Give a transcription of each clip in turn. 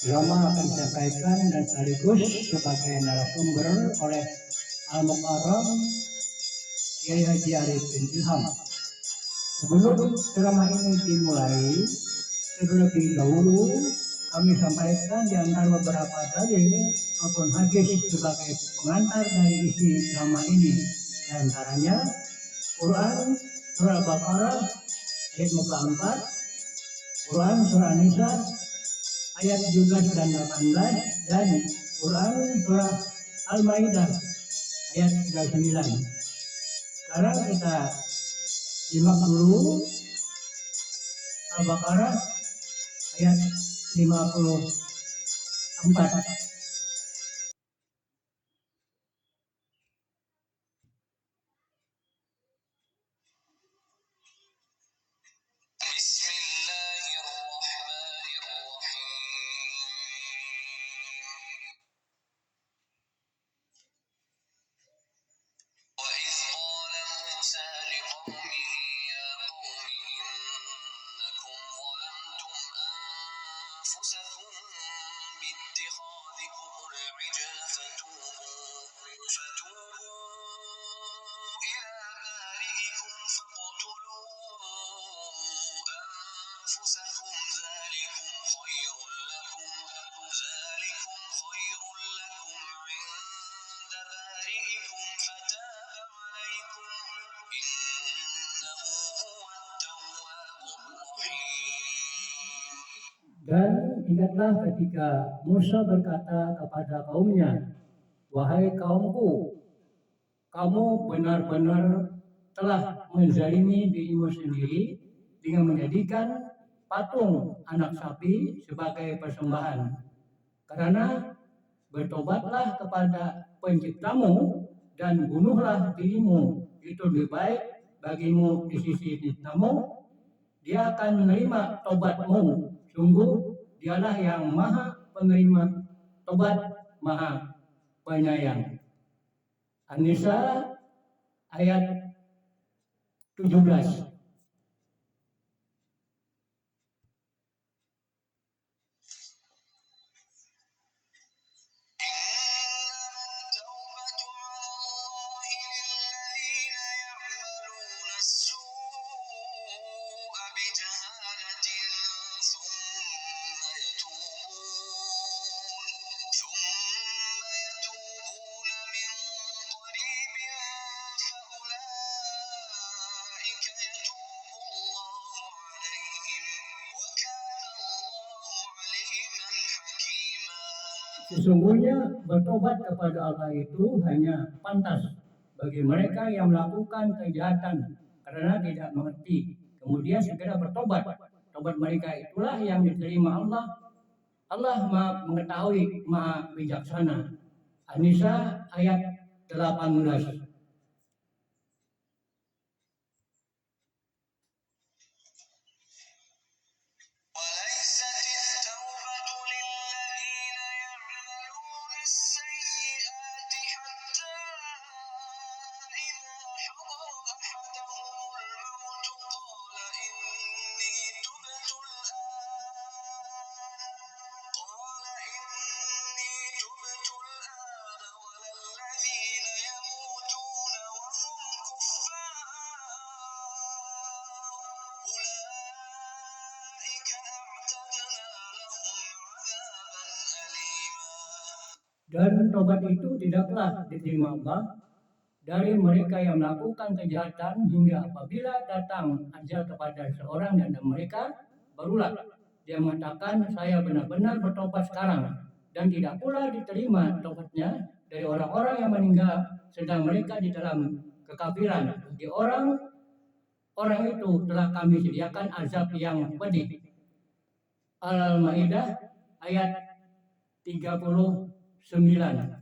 Drama akan disampaikan dan sekaligus sebagai narasumber oleh Al-Mukarram Kiai Haji Arifin Ilham. Sebelum drama ini dimulai, terlebih dahulu kami sampaikan di antara beberapa dalil maupun hadis sebagai pengantar dari isi drama ini. Di antaranya Quran Surah Al-Baqarah ayat 54, Quran Surah An-Nisa ayat 17 dan 18, dan Quran Surah Al-Maidah ayat 39. Sekarang kita simak dulu Al-Baqarah ayat 54. Dan ingatlah ketika Musa berkata kepada kaumnya, "Wahai kaumku, kamu benar-benar telah menzalimi dirimu sendiri dengan menjadikan patung anak sapi sebagai persembahan. Karena bertobatlah kepada penciptamu dan bunuhlah dirimu, itu lebih baik bagimu di sisi penciptamu. Dia akan menerima tobatmu. Sungguh dialah yang maha penerima tobat, maha penyayang." An-Nisa ayat 17. Sesungguhnya bertobat kepada Allah itu hanya pantas bagi mereka yang melakukan kejahatan karena tidak mengerti. Kemudian segera bertobat. Tobat mereka itulah yang diterima Allah. Allah Maha mengetahui, Maha bijaksana. An-Nisa ayat 18. Dan tobat itu tidaklah diterima Allah dari mereka yang melakukan kejahatan hingga apabila datang ajal kepada seorang dan mereka, barulah dia mengatakan, "Saya benar-benar bertobat sekarang." Dan tidak pula diterima tobatnya dari orang-orang yang meninggal sedang mereka di dalam kekafiran. Di orang itu telah kami sediakan azab yang pedih. Al-Maidah ayat 39.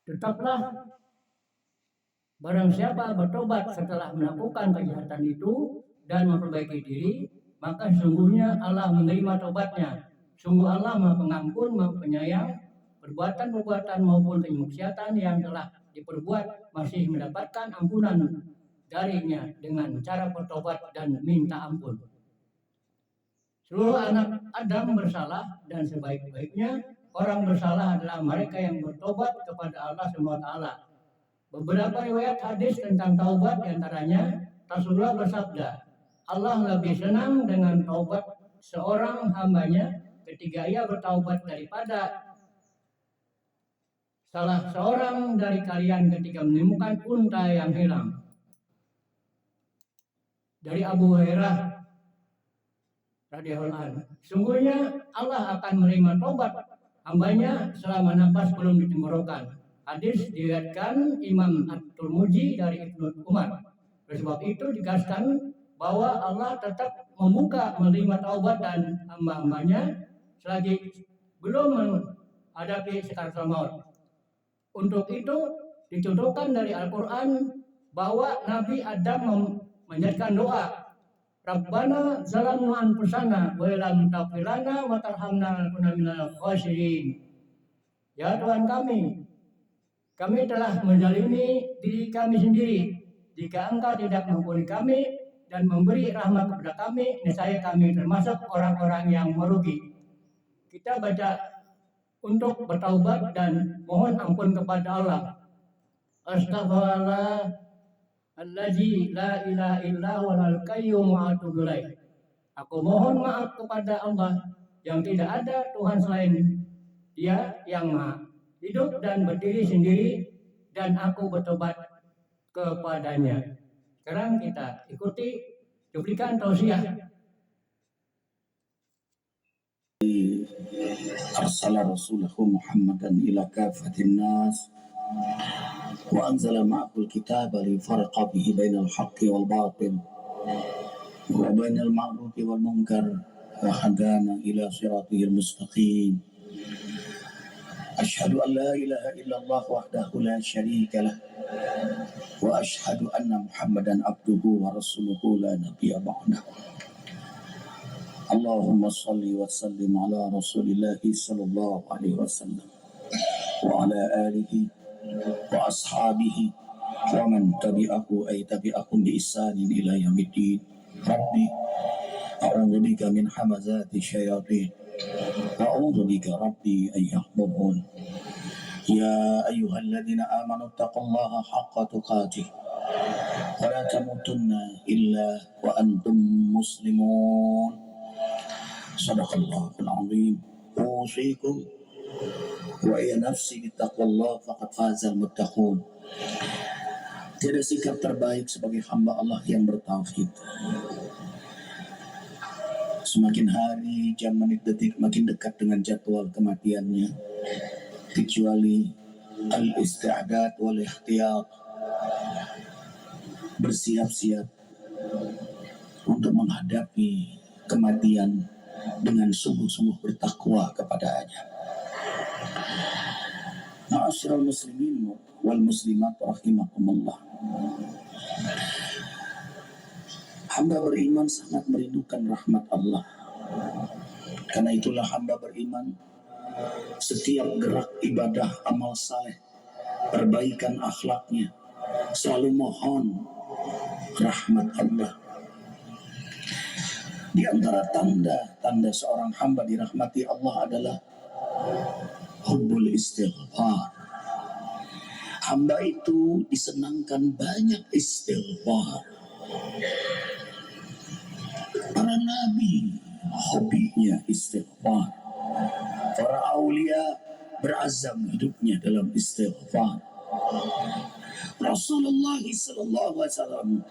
Tetaplah Barang siapa bertobat setelah melakukan kejahatan itu dan memperbaiki diri, maka sesungguhnya Allah menerima tobatnya. Sungguh Allah Maha Pengampun, Maha Penyayang. Perbuatan-perbuatan maupun kemaksiatan yang telah diperbuat masih mendapatkan ampunan darinya dengan cara bertobat dan minta ampun. Seluruh anak Adam bersalah dan sebaik-baiknya orang bersalah adalah mereka yang bertobat kepada Allah SWT. Beberapa riwayat hadis tentang taubat diantaranya Rasulullah bersabda, Allah lebih senang dengan taubat seorang hambanya ketika ia bertaubat daripada salah seorang dari kalian ketika menemukan unta yang hilang. Dari Abu Hurairah radhiyallahu anhu, sungguhnya Allah akan menerima taubat hambanya selama nafas belum ditenggorokan. Hadis diriwayatkan Imam At-Tirmidzi dari Ibnu Umar. Oleh sebab itu dikatakan bahwa Allah tetap membuka menerima taubat dan hamba-hambanya selagi belum menghadapi sakaratul maut. Untuk itu dicontohkan dari Al-Quran bahwa Nabi Adam menjadikan doa, Rabbana zalamna anfusana wa lam taghfir lana wa tarhamna lanakunanna minal khasirin. Ya Tuhan kami telah menzalimi diri kami sendiri. Jika Engkau tidak mengampuni kami dan memberi rahmat kepada kami, niscaya kami termasuk orang-orang yang merugi. Kita baca untuk bertaubat dan mohon ampun kepada Allah. Astaghfirullah allazi la ilaha illa huwal qayyum wa atubu ilaih. Aku mohon maaf kepada Allah yang tidak ada Tuhan selain Dia yang Maha hidup dan berdiri sendiri, dan aku bertobat kepadanya. Sekarang kita ikuti cuplikan tausiah. أرسل رسوله محمدا إلى كافة الناس وأنزل معه الكتاب ليفرق به بين الحق والباطل وبين المعروف والمنكر وهدانا إلى صراطه المستقيم. أشهد أن لا إله إلا الله وحده لا شريك له وأشهد أن محمدا عبده ورسوله لا نبي بعده. اللهم صل وسلم على رسول الله صلى الله عليه وسلم وعلى آله وأصحابه ومن تبعهم بإحسان إلى يوم الدين. ربي أعوذ بك من همزات الشياطين وأعوذ بك ربي أن يحضرون. يا أيها الذين آمنوا اتقوا الله حق تقاته ولا تموتن إلا وأنتم مسلمون. صدق الله العظيم. أوصيكم وإيا نفسي بتقوى الله فقد فاز المتقون. Tidak sikap terbaik sebagai hamba Allah yang bertauhid. Semakin hari, jam, menit, detik makin dekat dengan jadwal kematiannya, kecuali al-isti'adad wal ihtiyat, bersiap-siap untuk menghadapi kematian dengan sungguh-sungguh bertakwa kepadanya. Ma'asyiral muslimin wal muslimat rahimakumullah. Hamba beriman sangat merindukan rahmat Allah. Karena itulah hamba beriman setiap gerak ibadah, amal saleh, perbaikan akhlaknya selalu mohon rahmat Allah. Di antara tanda seorang hamba dirahmati Allah adalah hubbul istighfar. Hamba itu disenangkan banyak istighfar. Para nabi hobinya istighfar. Para aulia berazam hidupnya dalam istighfar. Rasulullah SAW,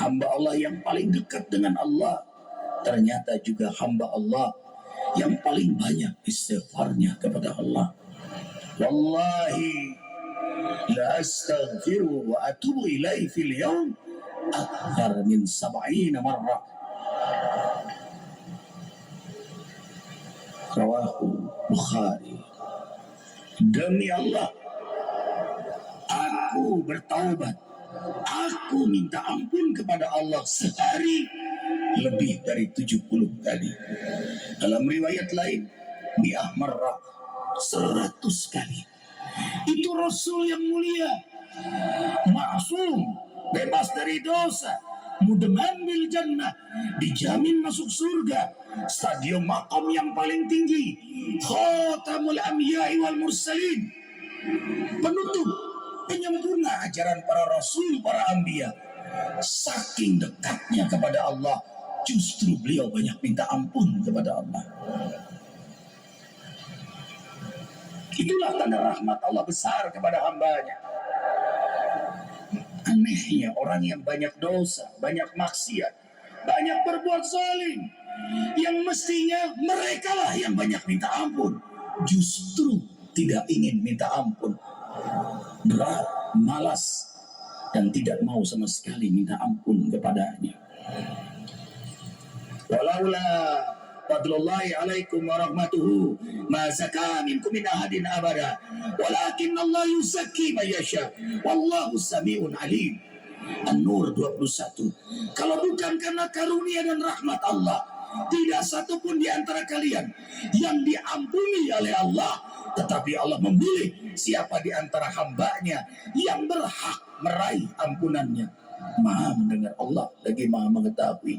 hamba Allah yang paling dekat dengan Allah, ternyata juga hamba Allah yang paling banyak istighfarnya kepada Allah. Wallahi la astaghfiru wa atubu ilaihi fil yawm akthar min 70 marrah. Rawahu Bukhari. Demi Allah, aku aku bertaubat, aku minta ampun kepada Allah sehari lebih dari 70 kali. Dalam riwayat lain, mi'ah marrah, 100 kali. Itu Rasul yang mulia, maksum, bebas dari dosa, mudaman bil jannah, dijamin masuk surga, stadium maqam yang paling tinggi, khatamul anbiya'i wal mursalin, penutup, penyempurna ajaran para rasul, para anbiya. Saking dekatnya kepada Allah, justru beliau banyak minta ampun kepada Allah. Itulah tanda rahmat Allah besar kepada hambanya. Anehnya orang yang banyak dosa, banyak maksiat, banyak berbuat zalim, yang mestinya merekalah yang banyak minta ampun, justru tidak ingin minta ampun, berat, malas, dan tidak mau sama sekali minta ampun kepadanya. Walaula fadlullahi alaikum wa rahmatuhu ma zaka minkum min ahadin abada walakin Allah yuzakki man yasha wallahu samiun alim. An-Nur 21. Kalau bukan karena karunia dan rahmat Allah, tidak satupun di antara kalian yang diampuni oleh Allah, tetapi Allah memilih siapa di antara hambanya yang berhak meraih ampunannya. Maha mendengar Allah, lagi maha mengetahui.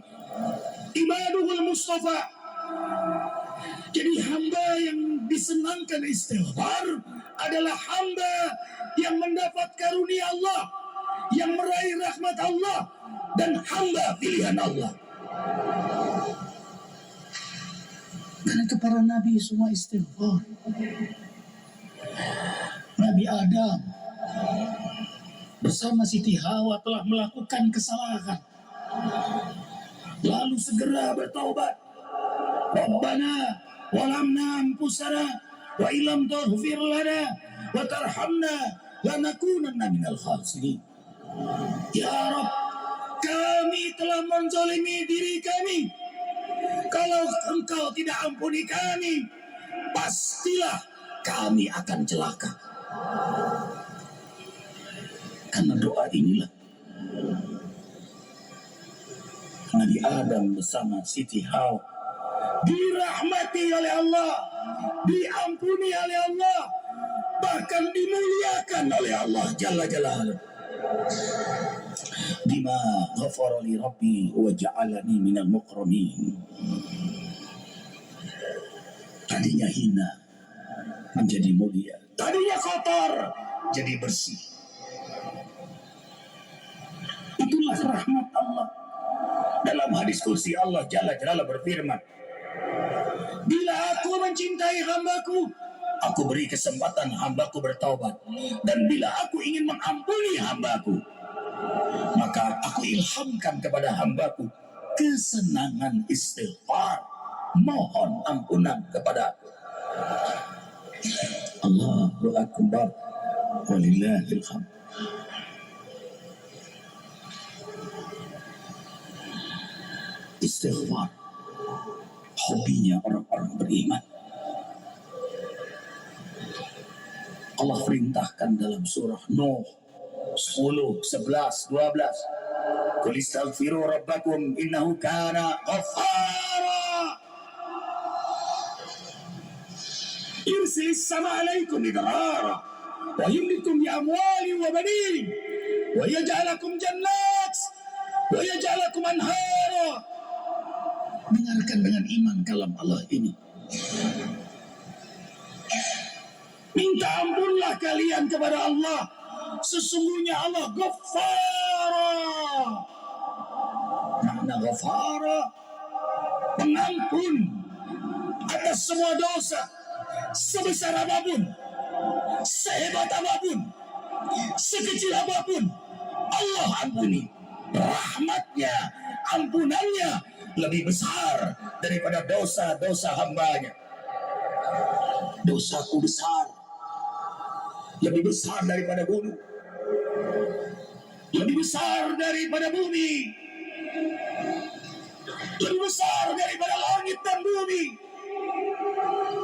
Ibaduhul Mustafa. Jadi hamba yang disenangkan istighfar adalah hamba yang mendapat karunia Allah, yang meraih rahmat Allah, dan hamba pilihan Allah. Karena itu para nabi semua istighfar. Nabi Adam bersama Siti Hawa telah melakukan kesalahan, lalu segera bertaubat. Rabbana walamna anfusana wa illam taghfir lana wa tarhamna lanakunanna minal khasirin. Ya Rabb, kami telah menzalimi diri kami. Kalau Engkau tidak ampuni kami, pastilah kami akan celaka. Karena doa inilah Nabi Adam bersama Siti Hawa dirahmati oleh Allah, diampuni oleh Allah, bahkan dimuliakan oleh Allah Jalla Jalaluhu. Bima ghafara li rabbi wa ja'alani minal mukramin. Tadinya hina menjadi mulia, tadinya kotor jadi bersih. Itulah rahmat Allah. Dalam hadis kursi Allah Jalla Jalaluhu berfirman, bila aku mencintai hambaku, aku beri kesempatan hambaku bertaubat. Dan bila aku ingin mengampuni hambaku, maka aku ilhamkan kepada hambaku kesenangan istighfar, mohon ampunan kepada aku. Allahu Akbar, walillahil hamd. Istighfar hobinya orang-orang beriman. Allah perintahkan dalam surah Nuh 10, 11, 12. Qul istaghfiru rabbakum innahu kana ghaffara. Yursilis sama alaikum midrara wa yumdikum bi amwalin wa banin wa yaj'alakum jannat wa yaj'alakum anhara. Dengarkan dengan iman kalam Allah ini. Minta ampunlah kalian kepada Allah. Sesungguhnya Allah Ghaffara. Makna Ghaffara, pengampun atas semua dosa, sebesar apapun, sehebat apapun, sekecil apapun, Allah ampuni. Rahmatnya, ampunannya lebih besar daripada dosa-dosa hambanya. Dosaku besar, lebih besar daripada gunung, lebih besar daripada bumi, lebih besar daripada langit dan bumi.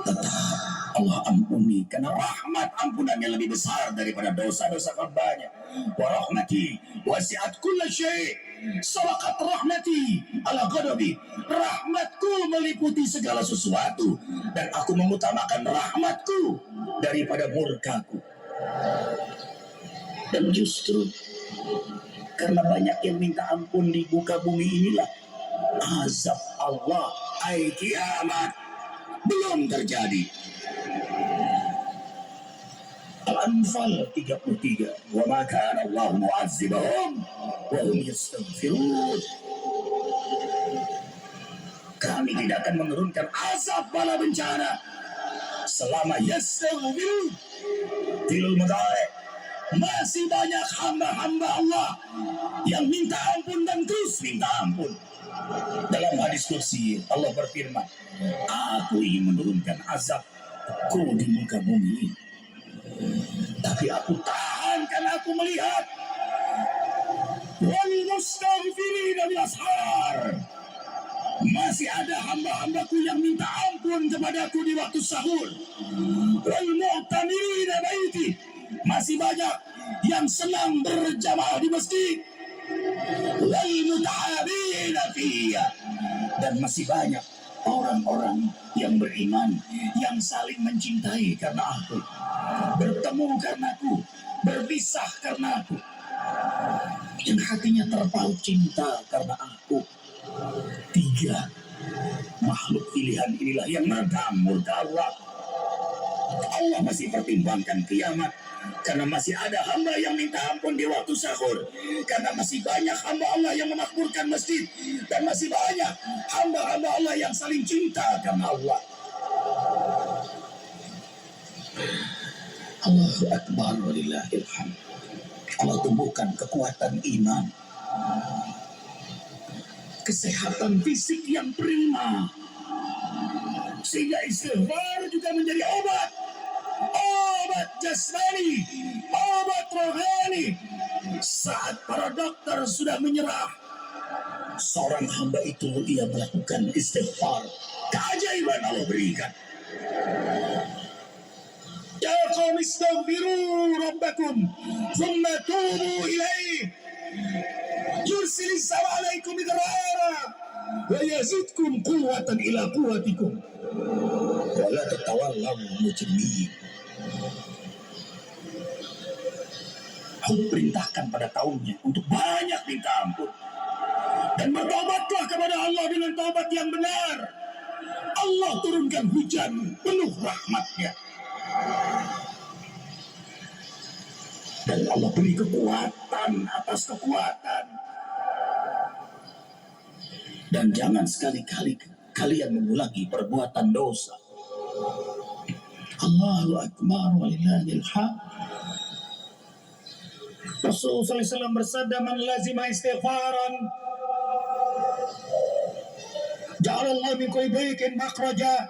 Tetap Allah ampuni, karena rahmat ampunannya lebih besar daripada dosa-dosa hambanya. Wa rahmati wasi'at kulla syai', sabaqat rahmati ala ghadabi. Rahmatku meliputi segala sesuatu, dan aku mengutamakan rahmatku daripada murkaku. Dan justru karena banyak yang minta ampun di muka bumi inilah azab Allah ay kiamat belum terjadi. Al-Anfal 33, wa ma kana Allah mu'azzibahum wa hum yastaghfirun. Kami tidak akan menurunkan azab bala bencana selama yastaghfirun. Tilul mudhari, masih banyak hamba-hamba Allah yang minta ampun dan terus minta ampun. Dalam hadis kursi Allah berfirman, aku ingin menurunkan azabku di muka bumi, tapi aku tahan karena aku melihat wal mustaghfirina bil ashar, masih ada hamba-hambaku yang minta ampun kepadaku di waktu sahur. Wal mu'tamirina baiti, masih banyak yang senang berjamaah di masjid. Wal mutahabina fiyya, dan masih banyak orang-orang yang beriman yang saling mencintai karena aku, bertemu karena aku, berpisah karena aku, yang hatinya terpaut cinta karena aku. 3 makhluk pilihan inilah yang meredam murka Allah. Allah masih pertimbangkan kiamat, karena masih ada hamba yang minta ampun di waktu sahur, karena masih banyak hamba Allah yang memakmurkan masjid, dan masih banyak hamba-hamba Allah yang saling cinta karena Allah. Allahu Akbar walillahil hamd. Allah tumbuhkan kekuatan iman, kesehatan fisik yang prima, sehingga istighfar juga menjadi obat jasmani, obat rohani. Saat para dokter sudah menyerah, seorang hamba itu ia melakukan istighfar, keajaiban Allah berikan. Ya qaum istaghfiru rabbakum thumma tubu ilaih yursilis sama alaikum idrara wa yazidkum quwwatan ila quwwatikum wa la tatawallaw mujrimin. Allah perintahkan pada kaumnya untuk banyak minta ampun dan bertobatlah kepada Allah dengan taubat yang benar. Allah turunkan hujan penuh rahmatnya, dan Allah beri kekuatan atas kekuatan. Dan jangan sekali-kali kalian mengulangi perbuatan dosa. Allahu Akbar walillahil hamd. Rasulullah SAW bersabda, man lazima istighfaran ja'alallahu min kulli dhaiqin makhraja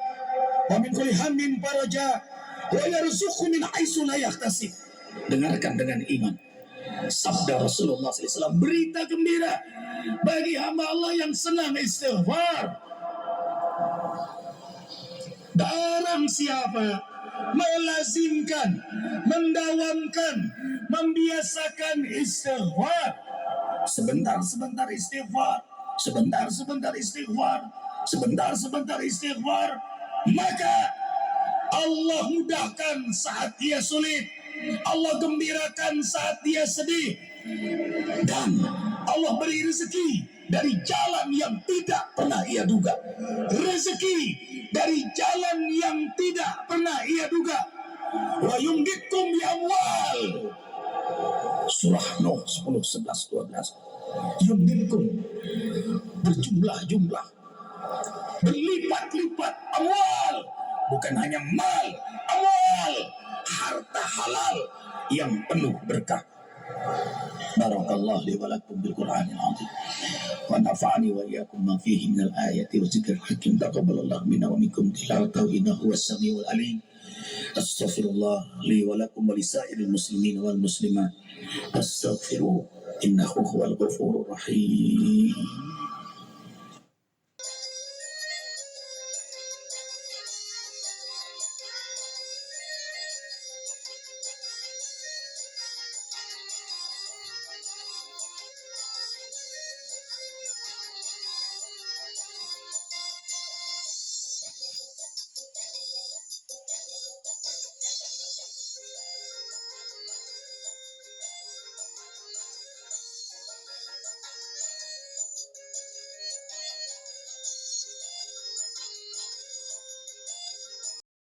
wa min kulli hammin faraja wa yarzuqhu min haitsu la yahtasib. Dengarkan dengan iman sabda Rasulullah SAW, berita gembira bagi hamba Allah yang senang istighfar. Barang siapa melazimkan, mendawamkan, membiasakan istighfar, sebentar-sebentar istighfar, sebentar-sebentar istighfar, sebentar-sebentar istighfar, maka Allah mudahkan saat dia sulit, Allah gembirakan saat dia sedih, dan Allah beri rezeki dari jalan yang tidak pernah ia duga. Rezeki dari jalan yang tidak pernah ia duga. Wa yumditkum bi amwal. Surah Nuh 10, 11, 12. Yumditkum, berjumlah-jumlah, berlipat-lipat, amwal, bukan hanya mal, amwal, harta halal yang penuh berkah. Barakallahu li wa lakum bil Qur'anil azim wa nafa'ani wa iyyakum ma fihi minal ayati wa dzikril hakim. Taqabbalallahu minna wa minkum tilawatahu innahu was samiul alim. Astaghfirullah li wa lakum wa lisairil muslimin wal muslimat. Astaghfiruh innahu huwal ghafurur rahim.